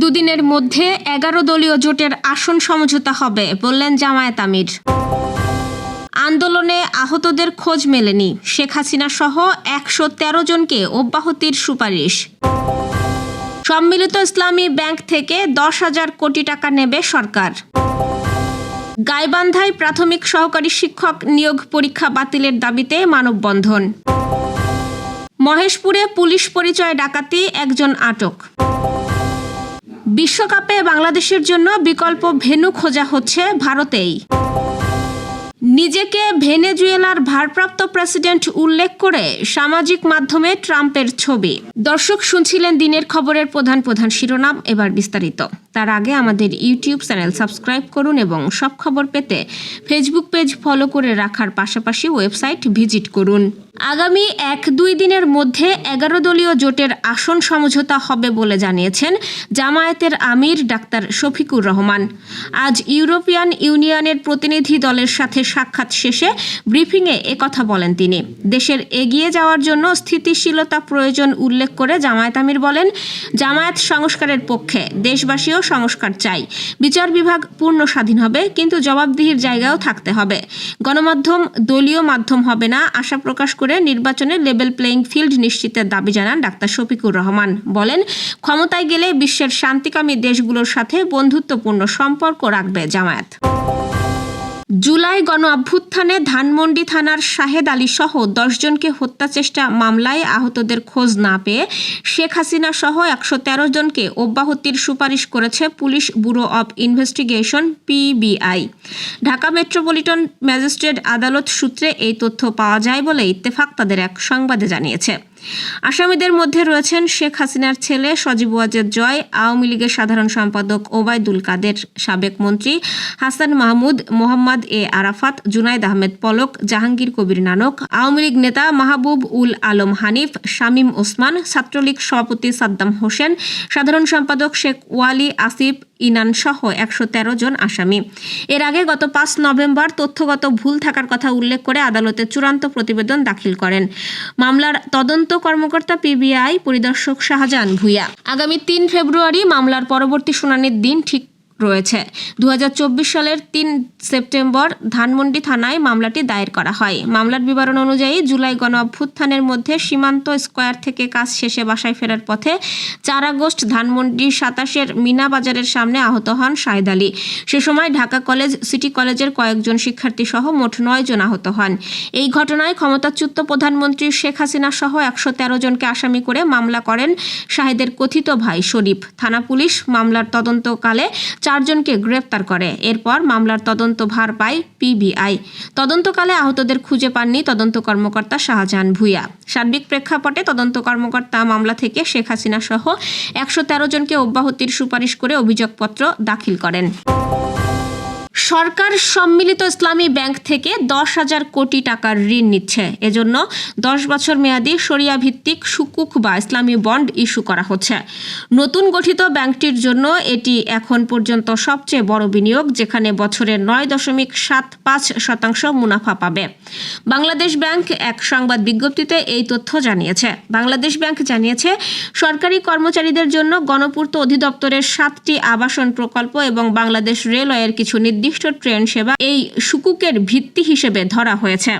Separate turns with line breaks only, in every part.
দুদিনের মধ্যে ১১ দলীয় জোটের আসন সমঝোতা হবে বললেন জামায়াত আমির। আন্দোলনে আহতদের খোঁজ মেলেনি, শেখ হাসিনা সহ ১১৩ জনকে অব্যাহতির সুপারিশ। সম্মিলিত ইসলামী ব্যাংক থেকে ১০,০০০ কোটি টাকা নেবে সরকার। গাইবান্ধায় প্রাথমিক সহকারী শিক্ষক নিয়োগ পরীক্ষা বাতিলের দাবিতে মানববন্ধন। মহেশপুরে পুলিশ পরিচয় ডাকাতি, একজন আটক। বিশ্বকাপে বাংলাদেশের জন্য বিকল্প ভেন্যু খোঁজা হচ্ছে ভারতেই। নিজেকে ভেনেজুয়েলার ভারপ্রাপ্ত প্রেসিডেন্ট উল্লেখ করে সামাজিক মাধ্যমে ট্রাম্পের ছবি। দর্শক, শুনছিলেন দিনের খবরের প্রধান প্রধান শিরোনাম, এবার বিস্তারিত। তার আগে আমাদের ইউটিউব চ্যানেল সাবস্ক্রাইব করুন এবং সব খবর পেতে ফেসবুক পেজ ফলো করে রাখার পাশাপাশি ওয়েবসাইট ভিজিট করুন। আগামী ১-২ দিনের মধ্যে ১১ দলীয় জোটের আসন সমঝোতা হবে বলে জানিয়েছেন জামায়াতের আমির ডাক্তার শফিকুর রহমান। আজ ইউরোপিয়ান ইউনিয়নের প্রতিনিধি দলের সাথে সাক্ষাৎ শেষে ব্রিফিংয়ে একথা বলেন তিনি। দেশের এগিয়ে যাওয়ার জন্য স্থিতিশীলতা প্রয়োজন উল্লেখ করে জামায়াত আমির বলেন, জামায়াত সংস্কারের পক্ষে, দেশবাসীও সংস্কার চাই। বিচার বিভাগ পূর্ণ স্বাধীন হবে, কিন্তু জবাবদিহির জায়গাও থাকতে হবে। গণমাধ্যম দলীয় মাধ্যম হবে না, আশা প্রকাশ করে নির্বাচনে লেভেল প্লেইং ফিল্ড নিশ্চিতের দাবি জানান ডাক্তার শফিকুর রহমান। বলেন, ক্ষমতায় গেলে বিশ্বের শান্তিকামী দেশগুলোর সাথে বন্ধুত্বপূর্ণ সম্পর্ক রাখবে জামায়াত। জুলাই গণ অভ্যুত্থানে ধানমন্ডি থানার শাহেদ আলী সহ ১০ জনকে হত্যা চেষ্টা মামলায় আহতদের খোঁজ না পেয়ে শেখ হাসিনা সহ ১১৩ জনকে অব্যাহতির সুপারিশ করেছে police bureau of investigation PBI. Dhaka metropolitan magistrate আদালত সূত্রে এই তথ্য পাওয়া যায় বলে ইত্তেফাক তাদের এক সংবাদে জানিয়েছে। আসামিদের মধ্যে রয়েছেন শেখ হাসিনার ছেলে সজীব ওয়াজেদ জয়, আওয়ামী লীগের সাধারণ সম্পাদক ওবায়দুল কাদের, সাবেক মন্ত্রী হাসান মাহমুদ, মোহাম্মদ এ আরাফাত, জুনাইদ আহমেদ পলক, জাহাঙ্গীর কবির নানক, আওয়ামী লীগ নেতা মাহবুব উল আলম হানিফ, শামীম ওসমান, ছাত্রলীগ সভাপতি সাদ্দাম হোসেন, সাধারণ সম্পাদক শেখ ওয়ালি আসিফ ইনান সহ ১১৩ জন আসামি। এর আগে গত ৫ নভেম্বর তথ্যগত ভুল থাকার কথা উল্লেখ করে আদালতে চূড়ান্ত প্রতিবেদন দাখিল করেন মামলার তদন্ত কর্মকর্তা পিবিআই পরিদর্শক শাহজাহান ভূঁইয়া। আগামী ৩ ফেব্রুয়ারি মামলার পরবর্তী শুনানির দিন ঠিক রয়েছে। ২০২৪ সালের ৩ সেপ্টেম্বর ধানমন্ডি থানায় মামলাটি দায়ের করা হয়। মামলার বিবরণ অনুযায়ী জুলাই গণ অভ্যুত্থানের মধ্যে সীমান্ত স্কয়ার থেকে কাজ শেষে বাসায় ফেরার পথে ৪ আগস্ট ধানমন্ডি ২৭-এর মিনা বাজারের সামনে আহত হন শাহেদ আলী। সে সময় ঢাকা কলেজ, সিটি কলেজের কয়েকজন শিক্ষার্থী সহ মোট ৯ জন আহত হন। এই ঘটনায় ক্ষমতাচ্যুত প্রধানমন্ত্রী শেখ হাসিনা সহ ১১৩ জনকে আসামি করে মামলা করেন শাহেদের কথিত ভাই শরীফ। থানা পুলিশ মামলার তদন্তকালে ৪ জনকে গ্রেফতার করে। এরপর মামলার তদন্ত ভার পায় পিবিআই। তদন্তকালে আহতদের খুঁজে পাননি তদন্ত কর্মকর্তা শাহজাহান ভূঁইয়া। সার্বিক প্রেক্ষাপটে তদন্ত কর্মকর্তা মামলা থেকে শেখ হাসিনা সহ ১১৩ জনকে অব্যাহতির সুপারিশ করে অভিযোগপত্র দাখিল করেন। সরকার সম্মিলিত ইসলামী ব্যাংক থেকে ১০,০০০ কোটি টাকার ঋণ নিচ্ছে। এজন্য ১০ বছর মেয়াদী শরিয়া ভিত্তিক সুকুক বা ইসলামী বন্ড ইস্যু করা হচ্ছে। নতুন গঠিত ব্যাংকটির জন্য এটি এখন পর্যন্ত সবচেয়ে বড় বিনিয়োগ, যেখানে বছরে ৯.৭৫% মুনাফা পাবে। বাংলাদেশ ব্যাংক এক সংবাদ বিজ্ঞপ্তিতে এই তথ্য জানিয়েছে। বাংলাদেশ ব্যাংক জানিয়েছে, সরকারি কর্মচারীদের জন্য গণপূর্ত অধিদপ্তরের ৭টি আবাসন প্রকল্প এবং বাংলাদেশ রেলওয়ের কিছু নির্দিষ্ট ট্রেন সেবা এই সুকুকের ভিত্তি হিসেবে ধরা হয়েছে।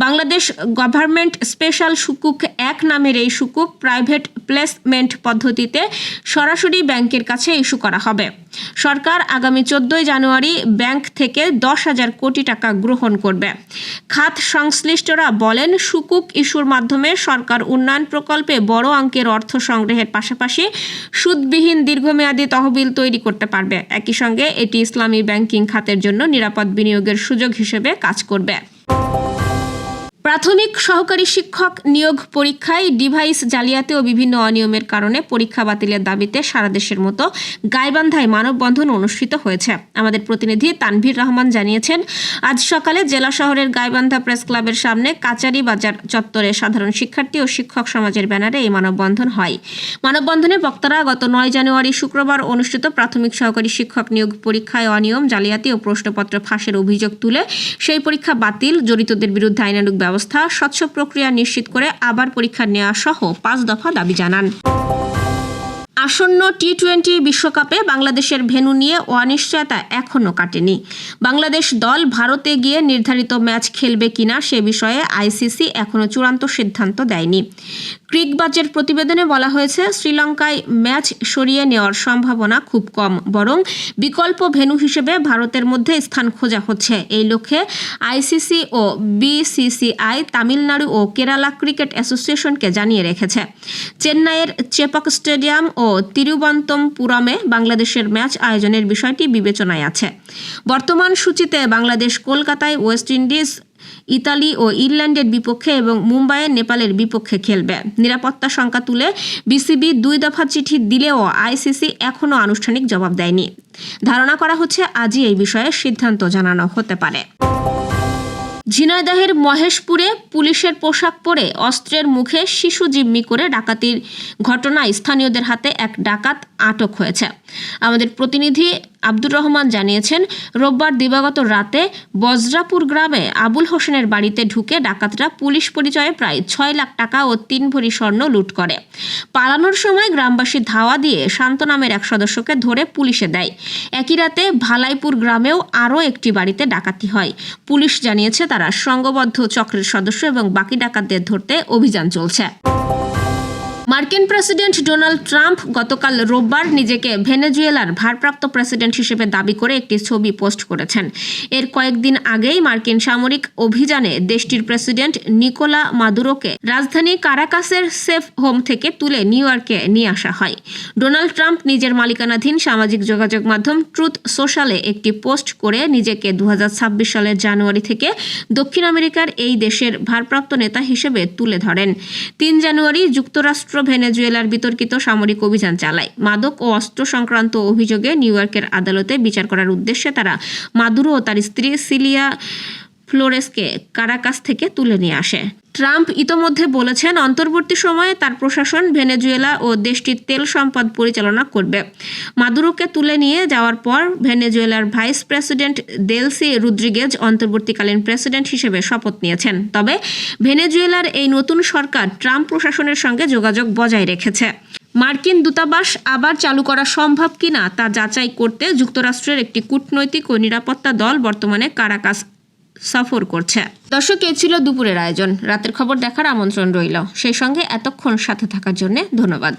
বাংলাদেশ গভর্নমেন্ট স্পেশাল সুকুক ১ নামের এই সুকুক প্রাইভেট প্লেসমেন্ট পদ্ধতিতে সরাসরি ব্যাংকের কাছে ইস্যু করা হবে। সরকার আগামী ১৪ জানুয়ারি ব্যাংক থেকে ১০,০০০ কোটি টাকা গ্রহণ করবে। খাত সংশ্লিষ্টরা বলেন, সুকুক ইস্যুর মাধ্যমে সরকার উন্নয়ন প্রকল্পে বড় অঙ্কের অর্থ সংগ্রহের পাশাপাশি সুদবিহীন দীর্ঘমেয়াদী তহবিল তৈরি করতে পারবে। একই সঙ্গে এটি ইসলামী ব্যাংকিং খাতের জন্য নিরাপদ বিনিয়োগের সুযোগ হিসেবে কাজ করবে। প্রাথমিক সহকারী শিক্ষক নিয়োগ পরীক্ষায় ডিভাইস জালিয়াতি ও বিভিন্ন অনিয়মের কারণে পরীক্ষা বাতিলের দাবিতে সারা দেশের মতো গাইবান্ধায় মানববন্ধন অনুষ্ঠিত হয়েছে। আমাদের প্রতিনিধি তানভীর রহমান জানিয়েছেন, আজ সকালে জেলা শহরের গাইবান্ধা প্রেস ক্লাবের সামনে কাচারি বাজার চত্বরে সাধারণ শিক্ষার্থী ও শিক্ষক সমাজের ব্যানারে এই মানববন্ধন হয়। মানববন্ধনে বক্তারা গত ৯ জানুয়ারি শুক্রবার অনুষ্ঠিত প্রাথমিক সহকারী শিক্ষক নিয়োগ পরীক্ষায় অনিয়ম, জালিয়াতি ও প্রশ্নপত্র ফাঁসের অভিযোগ তুলে সেই পরীক্ষা বাতিল, জড়িতদের বিরুদ্ধে আইনানুগ ব্যবস্থা, স্বচ্ছ প্রক্রিয়া নিশ্চিত করে আবার পরীক্ষা নেওয়া সহ ৫ দফা দাবি জানান। আসন্ন টি-20 বিশ্বকাপে বাংলাদেশের ভেন্যু নিয়ে অনিশ্চয়তা এখনও কাটেনি। বাংলাদেশ দল ভারতে গিয়ে নির্ধারিত ম্যাচ খেলবে কিনা সে বিষয়ে আইসিসি এখনও চূড়ান্ত সিদ্ধান্ত দেয়নি। ক্রিকবাজের প্রতিবেদনে বলা হয়েছে, শ্রীলঙ্কায় ম্যাচ সরিয়ে নেওয়ার সম্ভাবনা খুব কম, বরং বিকল্প ভেন্যু হিসেবে ভারতের মধ্যে স্থান খোঁজা হচ্ছে। এই লক্ষ্যে আইসিসি ও বিসিসিআই তামিলনাড়ু ও কেরালা ক্রিকেট অ্যাসোসিয়েশনকে জানিয়ে রেখেছে। চেন্নাইয়ের চেপাক স্টেডিয়াম ও তিরুবনন্তপুরমে বাংলাদেশের ম্যাচ আয়োজনের বিষয়টি বিবেচনায় আছে। বর্তমান সূচিতে বাংলাদেশ কলকাতায় ওয়েস্ট ইন্ডিজ, ইতালি ও ইংল্যান্ডের বিপক্ষে এবং মুম্বাইয়ে নেপালের বিপক্ষে খেলবে। নিরাপত্তা শঙ্কা তুলে বিসিবি 2 দফা চিঠি দিলেও আইসিসি এখনও আনুষ্ঠানিক জবাব দেয়নি। ধারণা করা হচ্ছে আজই এই বিষয়ে সিদ্ধান্ত জানানো হতে পারে। ঝিনাইদহের মহেশপুরে পুলিশের পোশাক পরে অস্ত্রের মুখে শিশু জিম্মি করে ডাকাতির ঘটনায় স্থানীয়দের হাতে এক ডাকাত আটক হয়েছে। আমাদের প্রতিনিধি আব্দুর রহমান জানিয়েছেন, রোববার দিবাগত রাতে বজরাপুর গ্রামে আবুল হোসেনের বাড়িতে ঢুকে ডাকাতরা পুলিশ পরিচয়ে প্রায় 6 লাখ টাকা ও 3 ভরি স্বর্ণ লুট করে। পালানোর সময় গ্রামবাসী ধাওয়া দিয়ে শান্ত নামের এক সদস্যকে ধরে পুলিশে দেয়। একই রাতে ভালাইপুর গ্রামেও আরও একটি বাড়িতে ডাকাতি হয়। পুলিশ জানিয়েছে তারা সংঘবদ্ধ চক্রের সদস্য এবং বাকি ডাকাতদের ধরতে অভিযান চলছে। মার্কিন প্রেসিডেন্ট ডোনাল্ড ট্রাম্প গতকাল রোববার নিজেকে ভেনেজুয়েলার ভারপ্রাপ্ত প্রেসিডেন্ট হিসেবে দাবি করে একটি ছবি পোস্ট করেছেন। এর কয়েকদিন আগেই মার্কিন সামরিক অভিযানে দেশটির প্রেসিডেন্ট নিকোলা মাদুরোকে রাজধানী কারাকাসের সেফ হোম থেকে তুলে নিউ ইয়র্কে নিয়ে আসা হয়। ডোনাল্ড ট্রাম্প নিজের মালিকানাধীন সামাজিক যোগাযোগ মাধ্যম ট্রুথ সোশ্যালে একটি পোস্ট করে নিজেকে 2026 সালের জানুয়ারি থেকে দক্ষিণ আমেরিকার এই দেশের ভারপ্রাপ্ত নেতা হিসেবে তুলে ধরেন। 3 জানুয়ারি যুক্তরাষ্ট্র ভেনেজুয়েলার বিতর্কিত সামরিক অভিযান চালায়। মাদক ও অস্ত্র সংক্রান্ত অভিযোগে নিউ ইয়র্কের আদালতে বিচার করার উদ্দেশ্যে তারা মাদুরো ও তার স্ত্রী সিলিয়া ফ্লোরেসকে কারাকাস থেকে তুলে নিয়ে আসে। ট্রাম্প ইতোমধ্যে বলেছেন, অন্তর্বর্তী সময়ে তার প্রশাসন ভেনেজুয়েলা ও দেশটির তেল সম্পদ পরিচালনা করবে। মাদুরোকে তুলে নিয়ে যাওয়ার পর ভেনেজুয়েলার ভাইস প্রেসিডেন্ট দেলসি রদ্রিগেজ অন্তর্বর্তীকালীন প্রেসিডেন্ট হিসেবে শপথ নিয়েছেন। তবে ভেনেজুয়েলার এই নতুন সরকার ট্রাম্প প্রশাসনের সঙ্গে যোগাযোগ বজায় রেখেছে। মার্কিন দূতাবাস আবার চালু করা সম্ভব কিনা তা যাচাই করতে যুক্তরাষ্ট্রের একটি কূটনৈতিক ও নিরাপত্তা দল বর্তমানে কারাকাস সফর করছে। দর্শক, এ ছিল দুপুরের আয়োজন। রাতের খবর দেখার আমন্ত্রণ রইল। সেই সঙ্গে এতক্ষণ সাথে থাকার জন্য ধন্যবাদ।